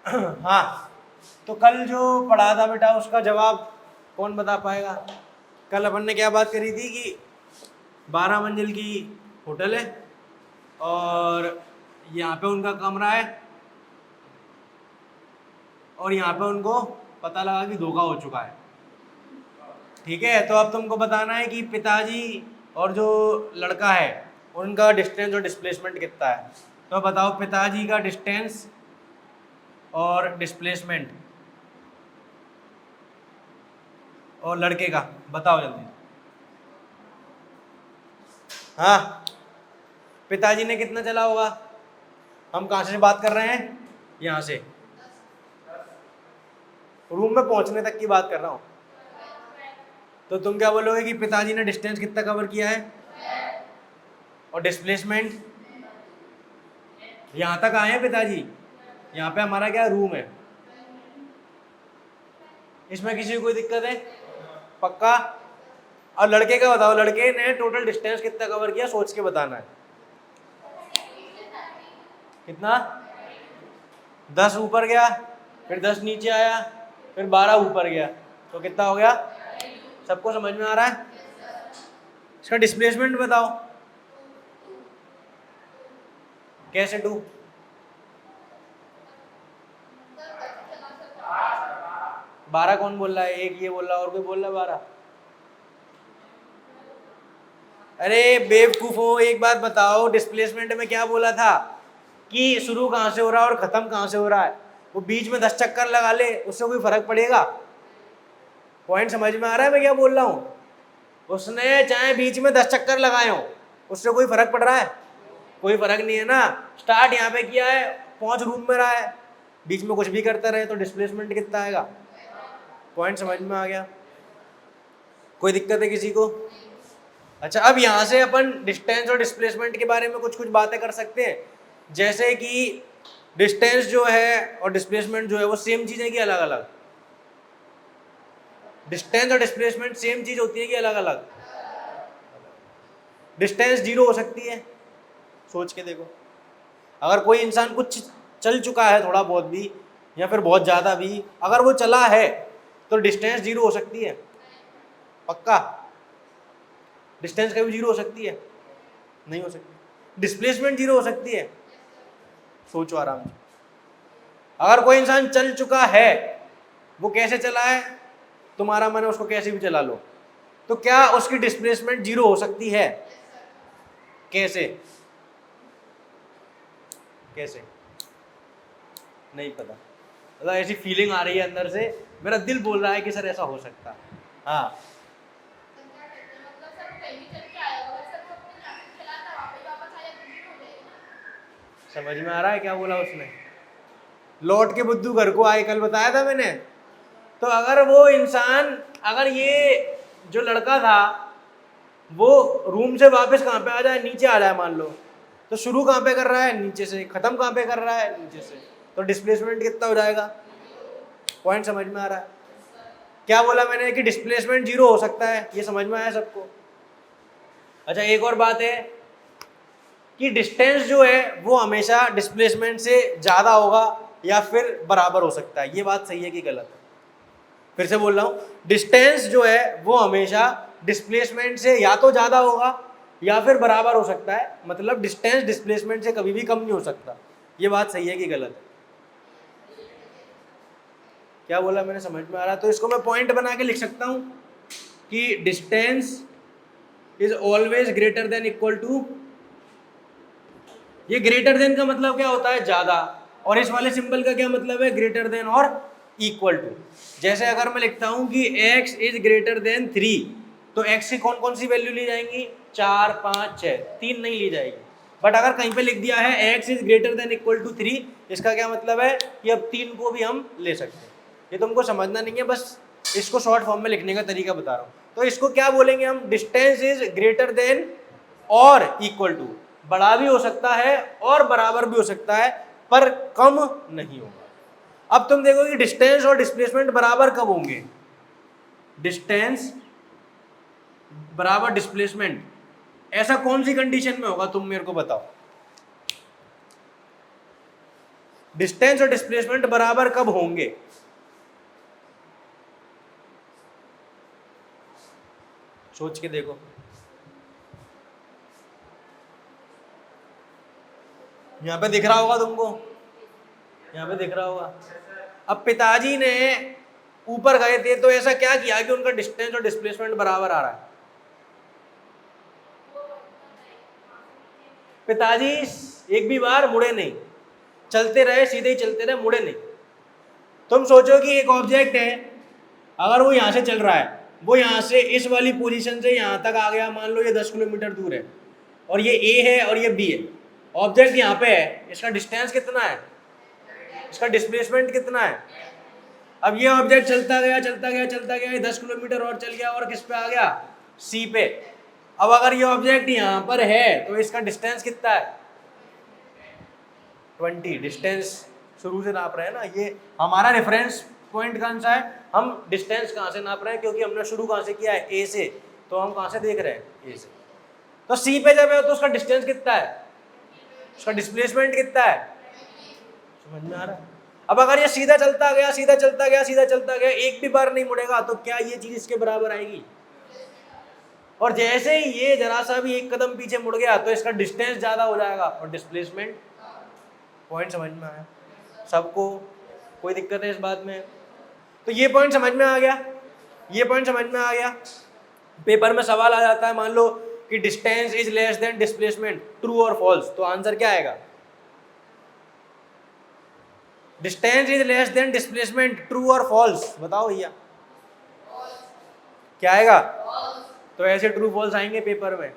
हाँ, तो कल जो पढ़ा था बेटा उसका जवाब कौन बता पाएगा? कल अपन ने क्या बात करी थी कि 12 मंजिल की होटल है और यहाँ पे उनका कमरा है और यहाँ पे उनको पता लगा कि धोखा हो चुका है। ठीक है, तो अब तुमको बताना है कि पिताजी और जो लड़का है उनका डिस्टेंस और डिस्प्लेसमेंट कितना है। तो बताओ पिताजी का डिस्टेंस और डिस्प्लेसमेंट और लड़के का बताओ जल्दी। हाँ, पिताजी ने कितना चला होगा? हम कहाँ से बात कर रहे हैं? यहाँ से, रूम में पहुंचने तक की बात कर रहा हूँ। तो तुम क्या बोलोगे कि पिताजी ने डिस्टेंस कितना कवर किया है और डिस्प्लेसमेंट? यहाँ तक आए हैं पिताजी, यहाँ पे हमारा क्या रूम है। इसमें किसी को कोई दिक्कत है? पक्का? और लड़के का बताओ, लड़के ने टोटल डिस्टेंस कितना कवर किया, सोच के बताना है। कितना? 10 ऊपर गया, फिर 10 नीचे आया, फिर 12 ऊपर गया, तो कितना हो गया? सबको समझ में आ रहा है? इसका डिस्प्लेसमेंट बताओ कैसे? 2 12 कौन बोल रहा है? एक ये बोल रहा है और कोई बोल रहा है 12? अरे बेवकूफो, एक बात बताओ, डिस्प्लेसमेंट में क्या बोला था कि शुरू कहां से हो रहा है और खत्म कहां से हो रहा है? वो बीच में 10 चक्कर लगा ले, उससे कोई फर्क पड़ेगा? पॉइंट समझ में आ रहा है मैं क्या बोल रहा हूँ? उसने चाहे बीच में 10 चक्कर लगाए हो, उससे कोई फर्क पड़ रहा है? कोई फर्क नहीं है ना। स्टार्ट यहाँ पे किया है, पहुंच रूम में रहा है, बीच में कुछ भी करता रहे तो डिस्प्लेसमेंट कितना आएगा? पॉइंट समझ में आ गया? कोई दिक्कत है किसी को? अच्छा, अब यहाँ से अपन डिस्टेंस और डिस्प्लेसमेंट के बारे में कुछ कुछ बातें कर सकते हैं, जैसे कि डिस्टेंस जो है और डिस्प्लेसमेंट जो है वो सेम चीज़ है कि अलग अलग? डिस्टेंस और डिस्प्लेसमेंट सेम चीज़ होती है कि अलग अलग? डिस्टेंस 0 हो सकती है, सोच के देखो। अगर कोई इंसान कुछ चल चुका है थोड़ा बहुत भी या फिर बहुत ज़्यादा भी, अगर वो चला है तो डिस्टेंस 0 हो सकती है? पक्का? डिस्टेंस कभी 0 हो सकती है? नहीं हो सकती। डिस्प्लेसमेंट 0 हो सकती है? सोचो आराम से। अगर कोई इंसान चल चुका है, वो कैसे चला है, तुम्हारा मन है उसको कैसे भी चला लो, तो क्या उसकी डिस्प्लेसमेंट 0 हो सकती है? कैसे? कैसे? नहीं पता, मतलब ऐसी फीलिंग आ रही है अंदर से, मेरा दिल बोल रहा है कि सर ऐसा हो सकता है। हाँ, समझ में आ रहा है क्या बोला उसने? लौट के बुद्धू घर को आए, कल बताया था मैंने। तो अगर वो इंसान, अगर ये जो लड़का था वो रूम से वापस कहाँ पे आ जाए, नीचे आ जाए मान लो, तो शुरू कहाँ पे कर रहा है? नीचे से। खत्म कहाँ पे कर रहा है? नीचे से। तो डिस्प्लेसमेंट कितना हो जाएगा? पॉइंट समझ में आ रहा है? क्या बोला मैंने कि डिस्प्लेसमेंट 0 हो सकता है, ये समझ में आया सबको? अच्छा, एक और बात है कि डिस्टेंस जो है वो हमेशा डिस्प्लेसमेंट से ज़्यादा होगा या फिर बराबर हो सकता है। ये बात सही है कि गलत है? फिर से बोल रहा हूँ, डिस्टेंस जो है वो हमेशा डिस्प्लेसमेंट से या तो ज़्यादा होगा या फिर बराबर हो सकता है। मतलब डिस्टेंस डिस्प्लेसमेंट से कभी भी कम नहीं हो सकता। ये बात सही है कि गलत है? क्या बोला मैंने, समझ में आ रहा है? तो इसको मैं पॉइंट बना के लिख सकता हूँ कि distance is always greater than equal to, ये ग्रेटर देन का मतलब क्या होता है? ज्यादा। और इस वाले सिंबल का क्या मतलब है? ग्रेटर देन और इक्वल टू। जैसे अगर मैं लिखता हूं कि x इज ग्रेटर देन 3, तो x की कौन कौन सी वैल्यू ली जाएंगी? 4, 5, 6, 3 नहीं ली जाएगी। बट अगर कहीं पे लिख दिया है x is greater than equal to 3, इसका क्या मतलब है कि अब 3 को भी हम ले सकते हैं। ये तुमको समझना नहीं है, बस इसको शॉर्ट फॉर्म में लिखने का तरीका बता रहा हूँ। तो इसको क्या बोलेंगे हम? डिस्टेंस इज ग्रेटर देन और इक्वल टू। बड़ा भी हो सकता है और बराबर भी हो सकता है, पर कम नहीं होगा। अब तुम देखो कि डिस्टेंस और डिस्प्लेसमेंट बराबर कब होंगे? डिस्टेंस बराबर डिस्प्लेसमेंट, ऐसा कौन सी कंडीशन में होगा? तुम मेरे को बताओ। डिस्टेंस और डिस्प्लेसमेंट बराबर कब होंगे? सोच के देखो। यहां पे दिख रहा होगा तुमको, यहां पे दिख रहा होगा। अब पिताजी ने ऊपर गए थे तो ऐसा क्या किया कि उनका डिस्टेंस और डिस्प्लेसमेंट बराबर आ रहा है? पिताजी एक भी बार मुड़े नहीं, चलते रहे, सीधे ही चलते रहे, मुड़े नहीं। तुम सोचो कि एक ऑब्जेक्ट है, अगर वो यहां से चल रहा है, वो यहां से इस वाली पोजीशन से यहां तक आ गया, मान लो ये 10 किलोमीटर दूर है, और ये ए है और ये बी है, ऑब्जेक्ट यहां पे है, इसका डिस्टेंस कितना है, इसका डिस्प्लेसमेंट कितना है? अब ये ऑब्जेक्ट चलता गया चलता गया चलता गया, 10 किलोमीटर और चल गया और किस पे आ गया? सी पे। अब अगर ये ऑब्जेक्ट यहां पर है तो इसका डिस्टेंस कितना है? 20। डिस्टेंस शुरू से नाप रहे हैं ना, ये हमारा रेफरेंस पॉइंट कौन सा है? हम डिस्टेंस कहां से नाप रहे हैं? क्योंकि हमने शुरू कहां से किया है? ए से। तो हम कहां से देख रहे हैं? ए से। तो सी पे जब है तो उसका डिस्टेंस कितना है, उसका डिस्प्लेसमेंट कितना है? समझ में आ रहा है? अब अगर ये सीधा चलता गया सीधा चलता गया सीधा चलता गया, एक भी बार नहीं मुड़ेगा, तो क्या ये चीज इसके बराबर आएगी? और जैसे ही ये जरा सा भी एक कदम पीछे मुड़ गया तो इसका डिस्टेंस ज्यादा हो जाएगा और डिस्प्लेसमेंट। पॉइंट समझ में आया सबको? कोई दिक्कत है इस बात में? तो ये पॉइंट समझ में आ गया, ये पॉइंट समझ में आ गया। पेपर में सवाल आ जाता है, मान लो कि distance is less than displacement, true और फॉल्स, तो आंसर क्या आएगा? Distance is less than displacement, true और फॉल्स, बताओ भैया क्या आएगा? तो ऐसे ट्रू फॉल्स आएंगे पेपर में,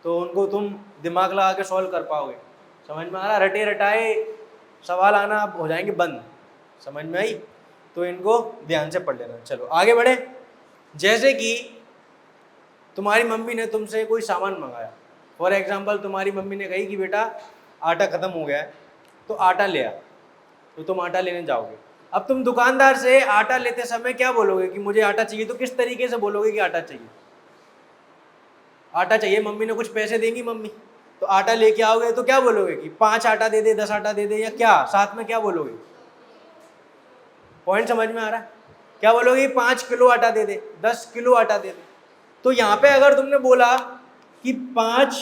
तो उनको तुम दिमाग लगा के सॉल्व कर पाओगे। समझ में आ रहा? रटे रटाए सवाल आना अब हो जाएंगे बंद। समझ में आई? तो इनको ध्यान से पढ़ लेना। चलो आगे बढ़े। जैसे कि तुम्हारी मम्मी ने तुमसे कोई सामान मंगाया, फॉर एग्जाम्पल तुम्हारी मम्मी ने कही कि बेटा आटा खत्म हो गया है तो आटा ले आ, तो तुम आटा लेने जाओगे। अब तुम दुकानदार से आटा लेते समय क्या बोलोगे कि मुझे आटा चाहिए, तो किस तरीके से बोलोगे कि आटा चाहिए? आटा चाहिए, मम्मी ने कुछ पैसे देंगी मम्मी, तो आटा लेके आओगे तो क्या बोलोगे कि 5 आटा दे दे, 10 आटा दे दे, या क्या साथ में क्या बोलोगे? पॉइंट समझ में आ रहा है? क्या बोलोगे? 5 किलो आटा दे दे, 10 किलो आटा दे दे। तो यहां पे अगर तुमने बोला कि 5,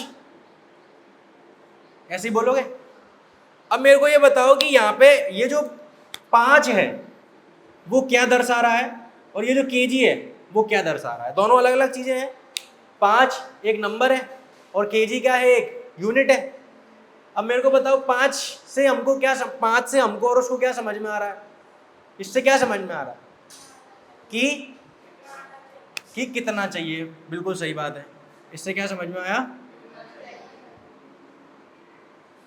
ऐसे ही बोलोगे। अब मेरे को ये बताओ कि यहाँ पे ये जो 5 है वो क्या दर्शा रहा है, और ये जो केजी है वो क्या दर्शा रहा है? दोनों अलग अलग चीजें हैं। 5 एक नंबर है और केजी क्या है? एक यूनिट है। अब मेरे को बताओ 5 से हमको क्या 5 से हमको और उसको क्या समझ में आ रहा है? इससे क्या समझ में आ रहा है कि कितना चाहिए? बिल्कुल सही बात है। इससे क्या समझ में आया?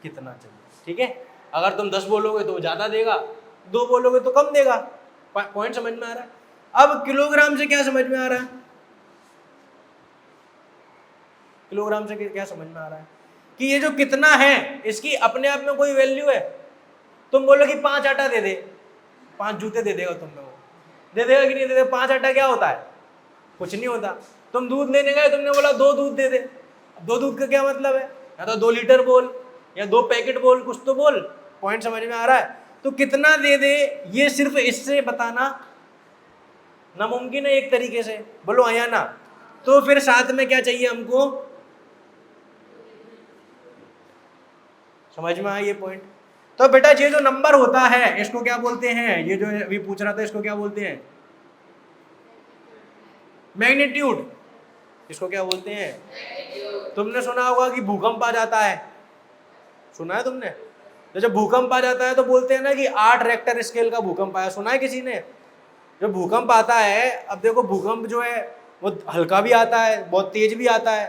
कितना चाहिए। ठीक है, अगर तुम 10 बोलोगे तो ज्यादा देगा, 2 बोलोगे तो कम देगा। पॉइंट समझ में आ रहा है? अब किलोग्राम से क्या समझ में आ रहा है? किलोग्राम से क्या समझ में आ रहा है कि ये जो कितना है इसकी अपने आप में कोई वैल्यू है? तुम बोलो कि 5 आटा दे दे, 5 जूते दे देगा तुम में, वो दे देगा कि नहीं दे देगा? 5 आटा क्या होता है? कुछ नहीं होता। तुम दूध लेने गए, तुमने बोला 2 दूध दे दे। 2 दूध का क्या मतलब है? या तो 2 लीटर बोल या 2 पैकेट बोल, कुछ तो बोल। पॉइंट समझ में आ रहा है? तो कितना दे दे ये सिर्फ इससे बताना नामुमकिन है एक तरीके से, बोलो या ना? तो फिर साथ में क्या चाहिए हमको? समझ में आया ये पॉइंट? तो बेटा ये जो नंबर होता है इसको क्या बोलते हैं? ये जो अभी पूछ रहा था इसको क्या बोलते हैं? मैग्नीट्यूड। इसको क्या बोलते हैं? तुमने सुना होगा कि भूकंप आ जाता है, सुना है तुमने? तो जब भूकंप आ जाता है तो बोलते हैं ना कि 8 रेक्टर स्केल का भूकंप आया, सुना है किसी ने? जब भूकंप आता है, अब देखो भूकंप जो है वो हल्का भी आता है, बहुत तेज भी आता है,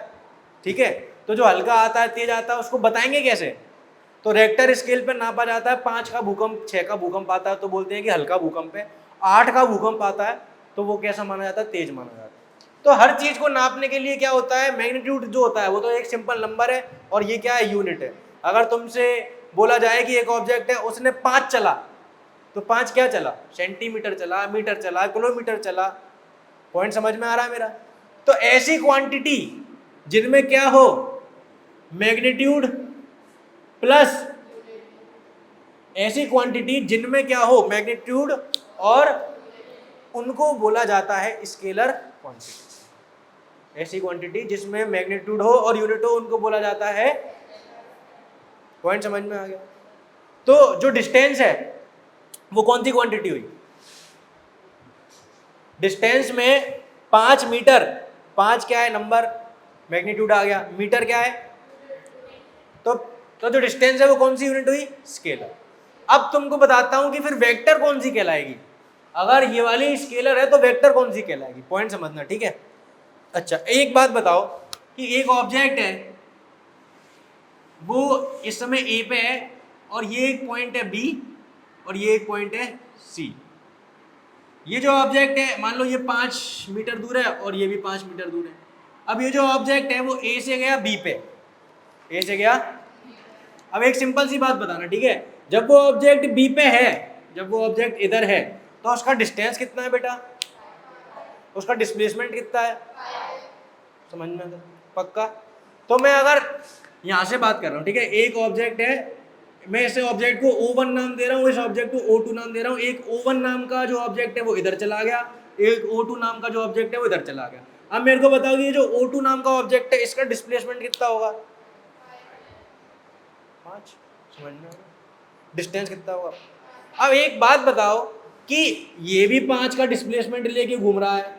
ठीक है? तो जो हल्का आता है, तेज आता है, उसको बताएंगे कैसे? तो रेक्टर स्केल पे नापा जाता है। 5 का भूकंप, 6 का भूकंप आता है तो बोलते हैं कि हल्का भूकंप है। 8 का भूकंप आता है तो वो कैसा माना जाता है? तेज माना जाता है। तो हर चीज को नापने के लिए क्या होता है? मैग्नीट्यूड जो होता है वो तो एक सिंपल नंबर है, और ये क्या है? यूनिट है। अगर तुमसे बोला जाए कि एक ऑब्जेक्ट है, उसने 5 चला, तो 5 क्या चला? सेंटीमीटर चला, मीटर चला, किलोमीटर चला। पॉइंट समझ में आ रहा है मेरा? तो ऐसी क्वांटिटी जिनमें क्या हो? मैग्नीट्यूड प्लस ऐसी क्वांटिटी जिनमें क्या हो मैग्नीट्यूड और उनको बोला जाता है स्केलर क्वांटिटी। ऐसी क्वांटिटी जिसमें मैग्नीट्यूड हो और यूनिट हो उनको बोला जाता है, पॉइंट समझ में आ गया? तो जो डिस्टेंस है वो कौन सी क्वांटिटी हुई? डिस्टेंस में 5 मीटर, 5 क्या है नंबर, मैग्नीट्यूड आ गया, मीटर क्या है, तो जो डिस्टेंस है वो कौन सी यूनिट हुई? स्केलर। अब तुमको बताता हूं कि फिर वेक्टर कौन सी कहलाएगी। अगर ये वाली स्केलर है तो वेक्टर कौन सी कहलाएगी, पॉइंट समझना, ठीक है? अच्छा एक बात बताओ कि एक ऑब्जेक्ट है वो इस समय ए पे है और ये एक पॉइंट है बी और ये एक पॉइंट है सी। ये जो ऑब्जेक्ट है मान लो ये 5 मीटर दूर है और ये भी 5 मीटर दूर है। अब ये जो ऑब्जेक्ट है वो ए से गया बी पे, ए से गया। अब एक सिंपल सी बात बताना, ठीक है? जब वो ऑब्जेक्ट बी पे है, जब वो ऑब्जेक्ट इधर है तो उसका डिस्टेंस कितना है बेटा? उसका डिस्प्लेसमेंट कितना है? समझ में आता? पक्का? तो मैं अगर यहाँ से बात कर रहा हूँ, ठीक है, एक ऑब्जेक्ट है, मैं इस ऑब्जेक्ट को O1 नाम दे रहा हूँ, इस ऑब्जेक्ट को O2 नाम दे रहा हूँ। एक O1 नाम का जो ऑब्जेक्ट है वो इधर चला गया, एक O2 नाम का जो ऑब्जेक्ट है वो इधर चला गया। अब मेरे को बताओ ये जो O2 नाम का ऑब्जेक्ट है इसका डिस्प्लेसमेंट कितना होगा? 5। समझ में? डिस्टेंस कितना होगा? अब एक बात बताओ कि ये भी 5 का डिस्प्लेसमेंट लेके घूम रहा है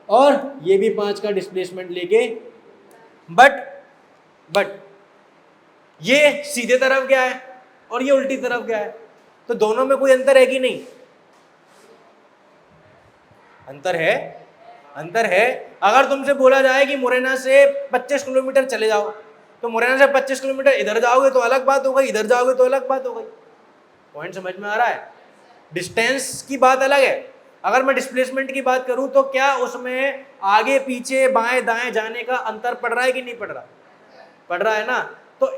और ये भी 5 का डिस्प्लेसमेंट लेके, बट ये सीधे तरफ गया है और ये उल्टी तरफ गया है, तो दोनों में कोई अंतर है कि नहीं? अंतर है, अंतर है। अगर तुमसे बोला जाए कि मुरैना से 25 किलोमीटर चले जाओ, तो मुरैना से 25 किलोमीटर इधर जाओगे तो अलग बात हो गई, इधर जाओगे तो अलग बात हो गई। पॉइंट समझ में आ रहा है? डिस्टेंस की बात अलग है। अगर मैं डिस्प्लेसमेंट की बात करूं तो क्या उसमें आगे पीछे बाएं दाएं जाने का अंतर पड़ रहा है कि नहीं पड़ रहा? पड़ रहा है ना। तो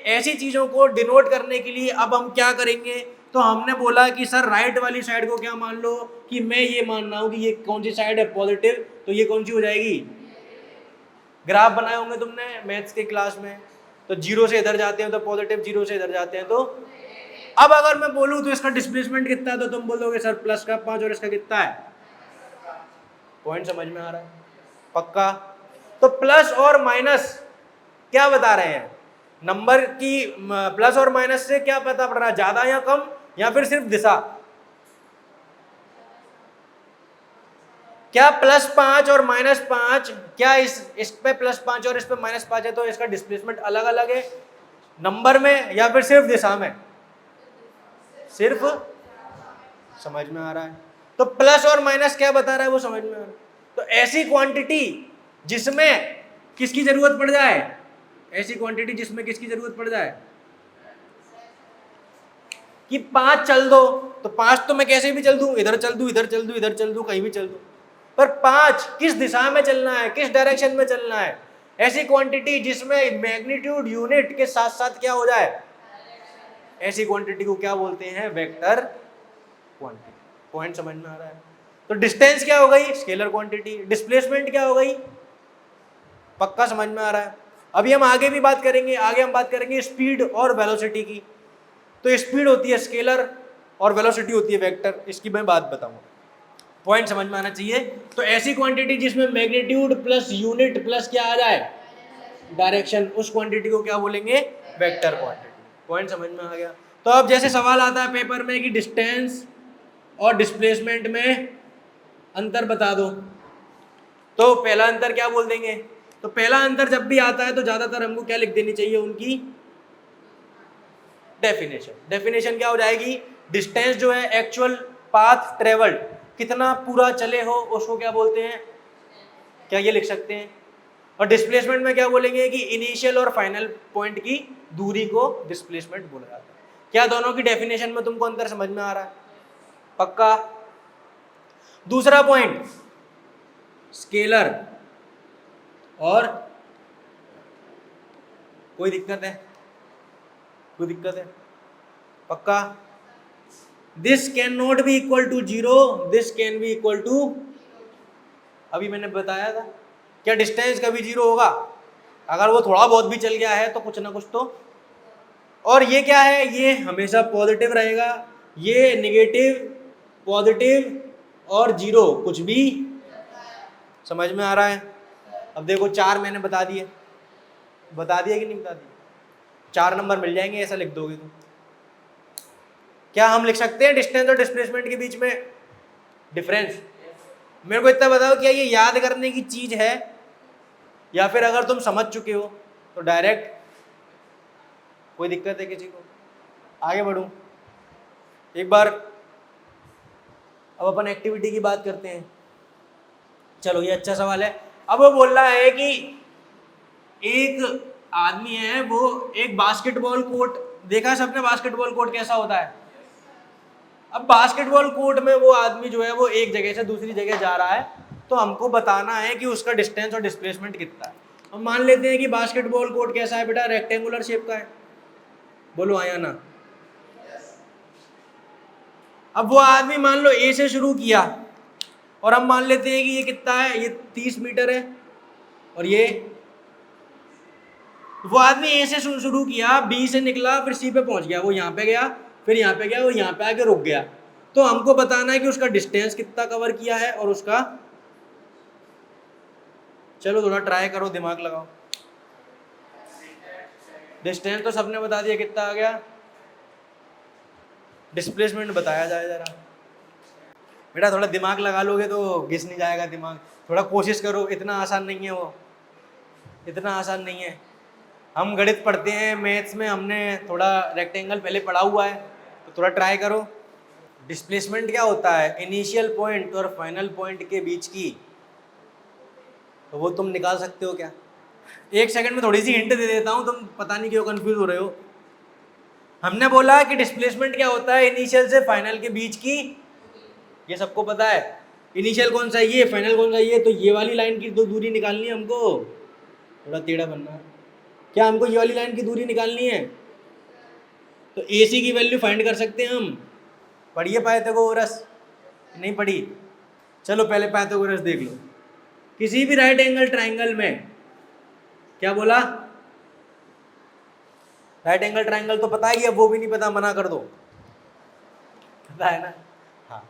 ऐसी चीजों को डिनोट करने के लिए अब हम क्या करेंगे, तो हमने बोला कि सर राइट वाली साइड को क्या मान लो कि मैं ये मान रहा हूं कि ये कौन सी साइड है, पॉजिटिव, तो ये कौन सी हो जाएगी? ग्राफ बनाए होंगे तुमने मैथ्स के क्लास में, तो जीरो से इधर जाते हैं तो पॉजिटिव, जीरो से इधर जाते हैं तो। अब अगर मैं बोलूं तो इसका डिस्प्लेसमेंट कितना है, तो तुम बोलोगे सर प्लस का 5 और इसका कितना है? पॉइंट समझ में आ रहा है? पक्का? तो प्लस और माइनस क्या बता रहे हैं? नंबर की प्लस और माइनस से क्या पता पड़ रहा है, ज्यादा या कम, या फिर सिर्फ दिशा? क्या +5 और -5, क्या इस पे +5 और इस पे -5 है तो इसका डिस्प्लेसमेंट अलग अलग है नंबर में या फिर सिर्फ दिशा में? सिर्फ। समझ में आ रहा है? तो प्लस और माइनस क्या बता रहा है वो समझ में आ रहा है? तो ऐसी क्वांटिटी जिसमें किसकी जरूरत पड़ जाए, ऐसी क्वांटिटी जिसमें किसकी जरूरत पड़ जाए कि 5 चल दो, तो 5 तो मैं कैसे भी चल दूं, इधर चल दूं, इधर चल दूं, इधर चल दूं, कहीं भी चल दूं, पर 5 किस दिशा में चलना है, किस डायरेक्शन में चलना है? ऐसी क्वांटिटी जिसमें मैग्नीट्यूड यूनिट के साथ साथ क्या हो जाए, ऐसी क्वांटिटी को क्या बोलते हैं? Vector quantity. पॉइंट समझ में आ रहा है? तो डिस्टेंस क्या हो गई? Scalar quantity. डिस्प्लेसमेंट क्या हो गई? पक्का समझ में आ रहा है? अभी हम आगे भी बात करेंगे, आगे हम बात करेंगे स्पीड और वेलोसिटी की। तो स्पीड होती है स्केलर और वेलोसिटी होती है वेक्टर, इसकी मैं बात बताऊंगा। पॉइंट समझ में आना चाहिए। तो ऐसी क्वांटिटी जिसमें मैग्नीट्यूड प्लस यूनिट प्लस क्या आ जाए, डायरेक्शन, उस क्वांटिटी को क्या बोलेंगे? Vector quantity. पॉइंट समझ में आ गया? तो अब जैसे सवाल आता है पेपर में कि डिस्टेंस और डिस्प्लेसमेंट में अंतर बता दो, तो पहला अंतर क्या बोल देंगे? तो पहला अंतर जब भी आता है तो ज्यादातर हमको क्या लिख देनी चाहिए? उनकी डेफिनेशन। डेफिनेशन क्या हो जाएगी? डिस्टेंस जो है एक्चुअल पाथ ट्रेवल्ड, कितना पूरा चले हो उसको क्या बोलते हैं, क्या ये लिख सकते हैं? और डिस्प्लेसमेंट में क्या बोलेंगे कि इनिशियल और फाइनल पॉइंट की दूरी को डिस्प्लेसमेंट बोला जाता है। क्या दोनों की डेफिनेशन में तुमको अंतर समझ में आ रहा है? पक्का? दूसरा पॉइंट, स्केलर और कोई दिक्कत है? कोई दिक्कत है? पक्का? This can not be equal to 0, this can be equal to, अभी मैंने बताया था, क्या डिस्टेंस कभी 0 होगा? अगर वो थोड़ा बहुत भी चल गया है तो कुछ ना कुछ तो और ये क्या है, ये हमेशा पॉजिटिव रहेगा, ये नेगेटिव, पॉजिटिव और जीरो कुछ भी। समझ में आ रहा है? अब देखो 4 मैंने बता दिए कि नहीं बता दिए? 4 नंबर मिल जाएंगे ऐसा लिख दोगे तो। क्या हम लिख सकते हैं डिस्टेंस और डिस्प्लेसमेंट के बीच में डिफरेंस? मेरे को इतना बताओ, क्या ये याद करने की चीज है, या फिर अगर तुम समझ चुके हो तो डायरेक्ट? कोई दिक्कत है किसी को? आगे बढ़ूं? एक बार अब अपन एक्टिविटी की बात करते हैं। चलो ये अच्छा सवाल है। अब वो बोल रहा है कि एक आदमी है, वो एक बास्केटबॉल कोर्ट, देखा है सबने बास्केटबॉल कोर्ट कैसा होता है? अब बास्केटबॉल कोर्ट में वो आदमी जो है वो एक जगह से दूसरी जगह जा रहा है, तो हमको बताना है कि उसका डिस्टेंस और डिस्प्लेसमेंट कितना है। हम मान लेते हैं कि बास्केटबॉल कोर्ट कैसा है बेटा, रेक्टेंगुलर शेप का है। बोलो हाँ या ना? अब वो आदमी मान लो ए से शुरू किया, और हम मान लेते हैं कि ये कितना है, ये 30 मीटर है, और ये वो आदमी ए से शुरू किया, बी से निकला, फिर सी पे पहुंच गया, वो यहाँ पे गया, फिर यहाँ पे गया, वो यहाँ पे आके रुक गया। तो हमको बताना है कि उसका डिस्टेंस कितना कवर किया है और उसका, चलो थोड़ा ट्राई करो, दिमाग लगाओ। डिस्टेंस तो सबने बता दिया कितना आ गया, डिस्प्लेसमेंट बताया जाए जरा। बेटा थोड़ा दिमाग लगा लोगे तो घिस नहीं जाएगा दिमाग, थोड़ा कोशिश करो, इतना आसान नहीं है वो, इतना आसान नहीं है। हम गणित पढ़ते हैं, मैथ्स में हमने थोड़ा रेक्टेंगल पहले पढ़ा हुआ है, तो थोड़ा ट्राई करो। डिस्प्लेसमेंट क्या होता है? इनिशियल पॉइंट और फाइनल पॉइंट के बीच की, तो वो तुम निकाल सकते हो क्या? एक सेकंड में थोड़ी सी हिंट दे देता हूँ, तुम पता नहीं क्यों कंफ्यूज हो रहे हो। हमने बोला कि डिस्प्लेसमेंट क्या होता है, इनिशियल से फाइनल के बीच की, ये सबको पता है। इनिशियल कौन सा है ये, फाइनल कौन सा है ये, तो ये वाली लाइन की तो दूरी निकालनी है हमको, थोड़ा टेढ़ा बनना है। क्या हमको ये वाली लाइन की दूरी निकालनी है? तो AC की वैल्यू फाइंड कर सकते हैं हम। पढ़िए पाइथागोरस, नहीं पढ़ी? चलो पहले पाइथागोरस देख लो। किसी भी राइट एंगल ट्राइंगल में, क्या बोला? राइट एंगल ट्राइंगल तो पता ही है, वो भी नहीं पता मना कर दो, पता है ना? हाँ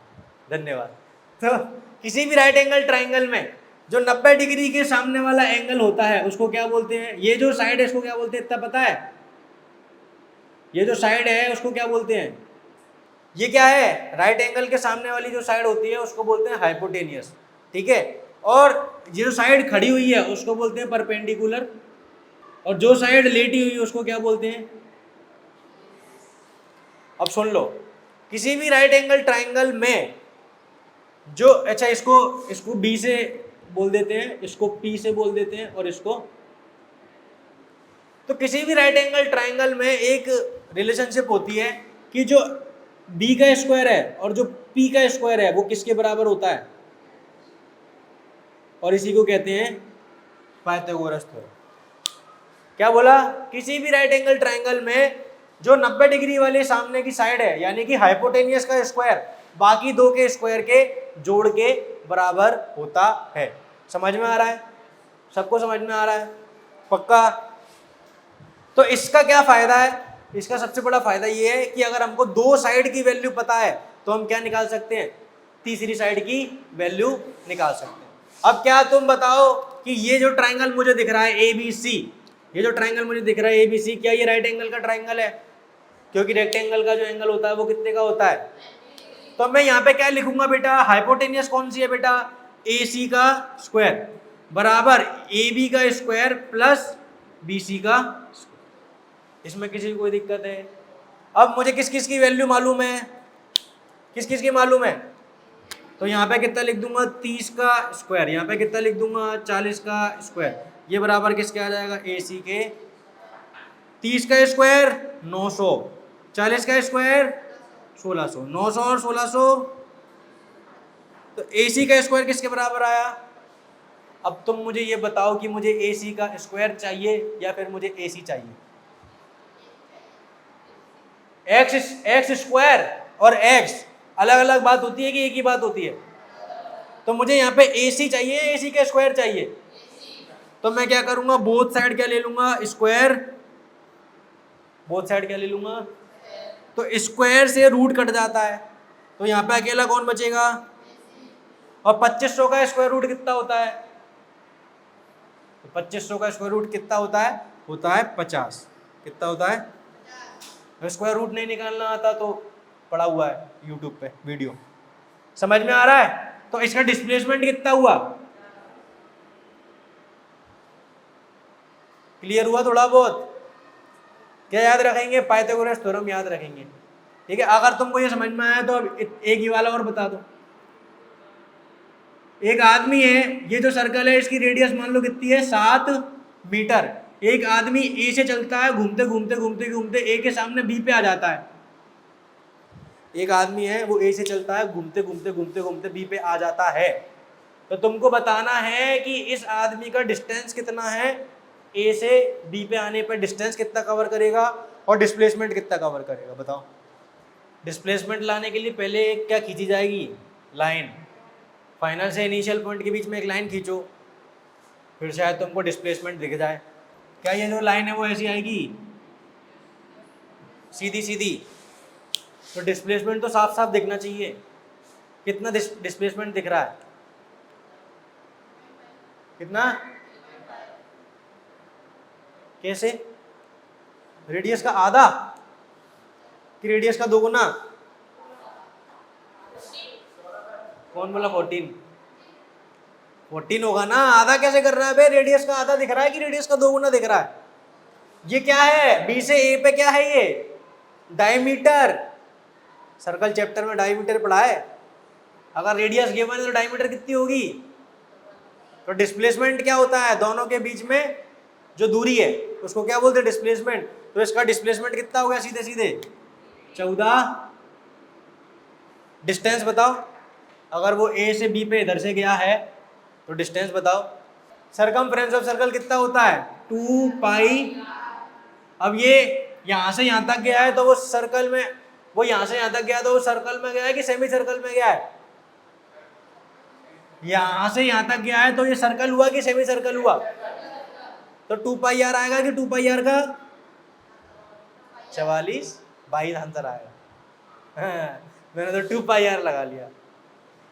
धन्यवाद। तो किसी भी राइट एंगल ट्राइंगल में जो 90 डिग्री के सामने वाला एंगल होता है उसको क्या बोलते हैं? ये जो साइड है इसको क्या बोलते हैं, इतना पता है? ये जो साइड है उसको क्या बोलते हैं? ये क्या है? राइट एंगल के सामने वाली जो साइड होती है उसको बोलते हैं हाइपोटेनियस, ठीक है। और ये जो साइड खड़ी हुई है उसको बोलते हैं परपेंडिकुलर, और जो साइड लेटी हुई है उसको क्या बोलते हैं? अब सुन लो, किसी भी राइट एंगल ट्राइंगल में जो, अच्छा इसको बी से बोल देते हैं, इसको पी से बोल देते हैं, और इसको, तो किसी भी राइट एंगल ट्राइंगल में एक रिलेशनशिप होती है कि जो बी का स्क्वायर है और जो पी का स्क्वायर है वो किसके बराबर होता है, और इसी को कहते हैं पाइथागोरस थ्योरम। क्या बोला? किसी भी राइट एंगल ट्राइंगल में जो 90 डिग्री वाले सामने की साइड है, यानी कि हाइपोटेनियस का स्क्वायर बाकी दो के स्क्वायर के जोड़ के बराबर होता है। समझ में आ रहा है? सबको समझ में आ रहा है? पक्का? तो इसका क्या फायदा है? इसका सबसे बड़ा फायदा ये है कि अगर हमको दो साइड की वैल्यू पता है तो हम क्या निकाल सकते हैं? तीसरी साइड की वैल्यू निकाल सकते हैं। अब क्या तुम बताओ कि ये जो ट्राइंगल मुझे दिख रहा है ABC, ये जो ट्राइंगल मुझे दिख रहा है ABC, क्या ये राइट एंगल का ट्राइंगल है? क्योंकि रेक्टेंगल का जो एंगल होता है वो कितने का होता है? तो मैं यहाँ पे क्या लिखूंगा बेटा? हाइपोटेनियस कौन सी है बेटा? AC का स्क्वायर बराबर AB का स्क्वायर प्लस BC का स्क्वायर। इसमें किसी को कोई दिक्कत है? अब मुझे किस किस की वैल्यू मालूम है? किस किस की मालूम है? तो यहाँ पे कितना लिख दूंगा? 30 का स्क्वायर, यहाँ पे कितना लिख दूंगा? 40 का स्क्वायर। ये बराबर किसके आ जाएगा? AC के। 30 का स्क्वायर 900, 40 का स्क्वायर 1600, 900 और 1600, तो AC का स्क्वायर किसके बराबर आया? अब तुम मुझे ये बताओ कि मुझे AC का स्क्वायर चाहिए या फिर मुझे AC चाहिए? एक्स स्क्वायर और x अलग अलग बात होती है कि एक ही बात होती है? तो मुझे यहाँ पे AC चाहिए, AC का स्क्वायर चाहिए। तो मैं क्या करूंगा? बोथ साइड क्या ले लूंगा? स्क्वायर बोथ साइड क्या ले लूंगा, तो स्क्वायर से रूट कट जाता है, तो यहाँ पे अकेला कौन बचेगा, और 2500 का स्क्वायर रूट कितना होता है, तो 2500 का स्क्वायर रूट कितना होता है 50। कितना होता है, स्क्वायर रूट नहीं निकालना आता तो पड़ा हुआ है यूट्यूब पे वीडियो, समझ में आ रहा है। तो इसका डिस्प्लेसमेंट कितना हुआ, क्लियर हुआ थोड़ा बहुत, क्या याद रखेंगे, पाइथागोरस थ्योरम याद रखेंगे, ठीक है। अगर तुमको ये समझ में आया तो अब एक ही वाला और बता दो। एक आदमी है, ये जो सर्कल है इसकी रेडियस मान लो कितनी है 7 मीटर। एक आदमी ए से चलता है, घूमते घूमते घूमते घूमते ए के सामने बी पे आ जाता है। एक आदमी है वो ए से चलता है, घूमते घूमते घूमते घूमते बी पे आ जाता है, तो तुमको बताना है कि इस आदमी का डिस्टेंस कितना है, ए से बी पे आने पर डिस्टेंस कितना कवर करेगा और डिस्प्लेसमेंट कितना कवर करेगा, बताओ। डिस्प्लेसमेंट लाने के लिए पहले एक क्या खींची जाएगी, लाइन। फाइनल से इनिशियल पॉइंट के बीच में एक लाइन खींचो, फिर शायद तुमको डिस्प्लेसमेंट दिख जाए। क्या ये जो लाइन है वो ऐसी आएगी सीधी सीधी, तो डिस्प्लेसमेंट तो साफ साफ दिखना चाहिए। कितना डिस्प्लेसमेंट दिख रहा है, कितना, कैसे, रेडियस का आधा कि रेडियस का 2 गुना, कौन बोला 14 होगा ना, आधा कैसे कर रहा है बे, रेडियस का आधा दिख रहा है कि रेडियस का 2 गुना दिख रहा है। ये क्या है, बी से ए पे क्या है, ये डायमीटर, सर्कल चैप्टर में डायमीटर पढ़ा है। अगर रेडियस गिवन है तो डायमीटर कितनी होगी, तो डिस्प्लेसमेंट क्या होता है, दोनों के बीच में जो दूरी है उसको क्या बोलते हैं, डिस्प्लेसमेंट। तो इसका डिस्प्लेसमेंट कितना हो गया, सीधे सीधे 14। डिस्टेंस बताओ, अगर वो ए से बी पे इधर से गया है तो डिस्टेंस बताओ। सरकमफ्रेंस ऑफ सर्कल कितना होता है 2 पाई। अब ये यहां से यहां तक गया है तो वो सर्कल में, वो यहां से यहां तक गया तो वो सर्कल में गया है कि सेमी सर्कल में गया है, यहां से यहां तक गया है तो ये सर्कल हुआ कि सेमी सर्कल हुआ, तो 2 पाई आर आएगा कि 2 पाई आर का 44 22 आंसर आएगा। मैंने तो 2 पाई आर लगा लिया।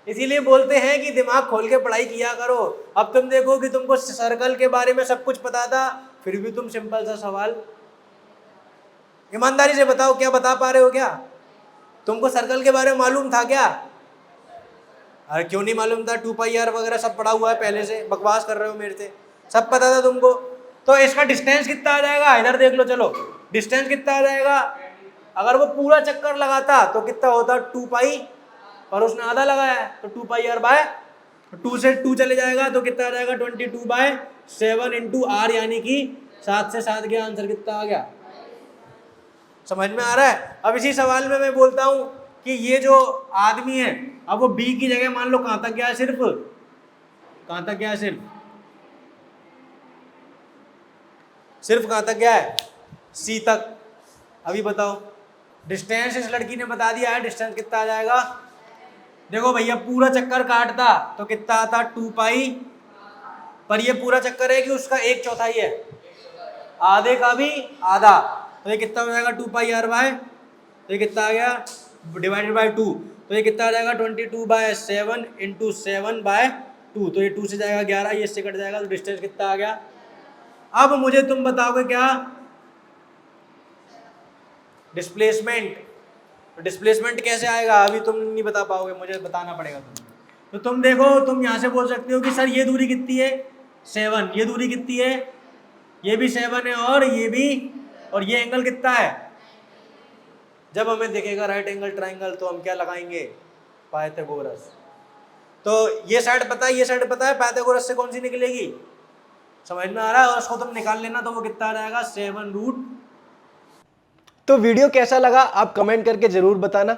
इसीलिए बोलते हैं कि दिमाग खोल के पढ़ाई किया करो। अब तुम देखो कि तुमको सर्कल के बारे में सब कुछ पता था, फिर भी तुम सिंपल सा सवाल, ईमानदारी से बताओ क्या बता पा रहे हो, क्या तुमको सर्कल के बारे में मालूम था क्या? अरे क्यों नहीं मालूम था, 2 पाई आर वगैरह सब पढ़ा हुआ है पहले से, बकवास कर रहे हो मेरे से, सब पता था तुमको। तो इसका डिस्टेंस कितना आ जाएगा, इधर देख लो, चलो डिस्टेंस कितना आ जाएगा। अगर वो पूरा चक्कर लगाता तो कितना होता 2 पाई, और उसने आधा लगाया है तो 2 पाई आर बाय 2 से 2 चले जाएगा तो कितना आ जाएगा 22/7 इंटू आर, यानी कि 7 से 7 गया, आंसर कितना आ गया, समझ में आ रहा है। अब इसी सवाल में मैं बोलता हूं कि ये जो आदमी है, अब वो बी की जगह मान लो कहां तक गया है, सिर्फ कहां तक गया है, सिर्फ कहां तक गया है, सी तक। अभी बताओ डिस्टेंस इस लड़की ने बता दिया है, डिस्टेंस कितना आ जाएगा। देखो भैया पूरा चक्कर काटता तो कितना आता 2 पाई, पर ये पूरा चक्कर है कि उसका 1/4 है, आधे का भी आधा, तो ये कितना हो जाएगा 2 पाई आर बाय, तो ये कितना आ गया डिवाइडेड बाय 2, तो ये कितना आ जाएगा 22/7 इंटू 7/2, तो ये 2 से जाएगा 11, ये इससे कट जाएगा, तो डिस्टेंस कितना आ गया। अब मुझे तुम बताओगे क्या, डिस्प्लेसमेंट। तो डिस्प्लेसमेंट कैसे आएगा, अभी तुम नहीं बता पाओगे, मुझे बताना पड़ेगा तुमको। तो तुम देखो, तुम यहाँ से बोल सकते हो कि सर ये दूरी कितनी है 7, ये दूरी कितनी है, ये भी 7 है, और ये भी, और ये एंगल कितना है। जब हमें दिखेगा राइट एंगल ट्राइंगल तो हम क्या लगाएंगे, पाइथागोरस। तो ये साइड पता है, ये साइड पता है, पाइथागोरस से कौन सी निकलेगी, समझ में आ रहा है, और उसको तुम निकाल लेना तो वो कितना आ जाएगा 7√। तो वीडियो कैसा लगा आप कमेंट करके ज़रूर बताना।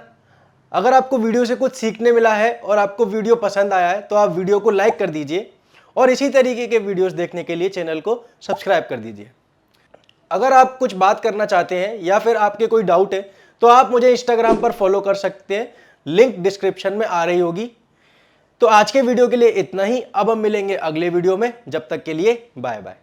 अगर आपको वीडियो से कुछ सीखने मिला है और आपको वीडियो पसंद आया है तो आप वीडियो को लाइक कर दीजिए, और इसी तरीके के वीडियोस देखने के लिए चैनल को सब्सक्राइब कर दीजिए। अगर आप कुछ बात करना चाहते हैं या फिर आपके कोई डाउट है तो आप मुझे इंस्टाग्राम पर फॉलो कर सकते हैं, लिंक डिस्क्रिप्शन में आ रही होगी। तो आज के वीडियो के लिए इतना ही, अब हम मिलेंगे अगले वीडियो में, जब तक के लिए बाय बाय।